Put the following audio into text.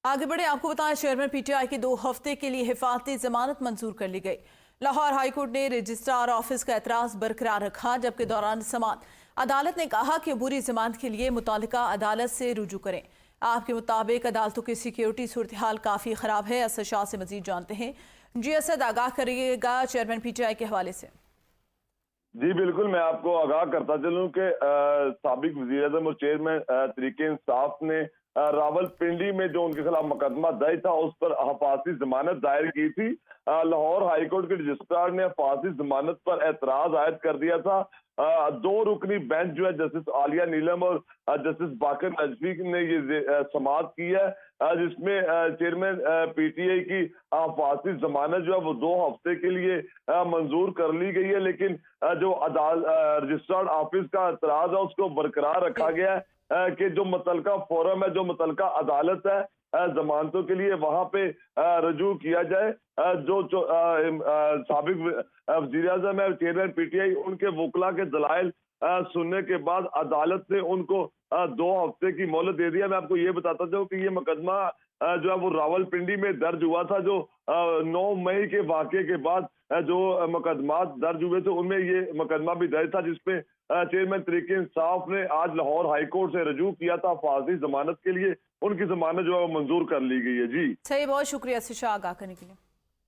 आगे बढ़े, आपको बताएं चेयरमैन पीटीआई की 2 हफ्ते के लिए हिफाजती जमानत मंजूर कर ली गई। लाहौर हाईकोर्ट ने रजिस्ट्रार ऑफिस का एतराज बरकरार रखा, जबकि दौरान समाअत अदालत ने कहा कि अबूरी जमानत के लिए मुतालिका अदालत से रुजू करें। आपके मुताबिक अदालतों की सिक्योरिटी सूरत हाल काफ़ी ख़राब है। असद शाह से मजीद जानते हैं। जी असद, आगाह करिएगा चेयरमैन पीटीआई के हवाले से। जी बिल्कुल, मैं आपको आगाह करता चलूं कि साबिक वज़ीर-ए-आज़म और चेयरमैन तहरीक इंसाफ ने रावलपिंडी में जो उनके खिलाफ मुकदमा दर्ज था उस पर हिफाजती जमानत दायर की थी। लाहौर हाईकोर्ट के रजिस्ट्रार ने हिफाजती जमानत पर एतराज आयद कर दिया था। 2 रुकनी बेंच जो है जस्टिस आलिया नीलम और जस्टिस बाकर नजफी ने ये समाअत की है, जिसमें चेयरमैन पीटीआई की हिफाजती जमानत जो है वो 2 हफ्ते के लिए मंजूर कर ली गई है, लेकिन जो रजिस्ट्रार ऑफिस का एतराज है उसको बरकरार रखा गया है कि जो मुतलका फोरम है, जो मुतलका अदालत है, जमानतों के लिए वहां पे रजू किया जाए। जो साबिक वज़ीर-ए-आज़म है चेयरमैन पीटीआई, उनके वकला के दलाइल सुनने के बाद अदालत ने उनको 2 हफ्ते की मोहलत दे दिया। मैं आपको ये बताता चाहूँ कि ये मुकदमा जो है वो रावलपिंडी में दर्ज हुआ था। जो 9 मई के वाक़े के बाद जो मुकदमात दर्ज हुए थे उनमें ये मुकदमा भी दर्ज था, जिसमें चेयरमैन तहरीक इंसाफ ने आज लाहौर हाईकोर्ट से रजू किया था हिफाजती जमानत के लिए। उनकी जमानत जो है वो मंजूर कर ली गई है। जी सही, बहुत शुक्रिया असद शाह आगाह करने के लिए।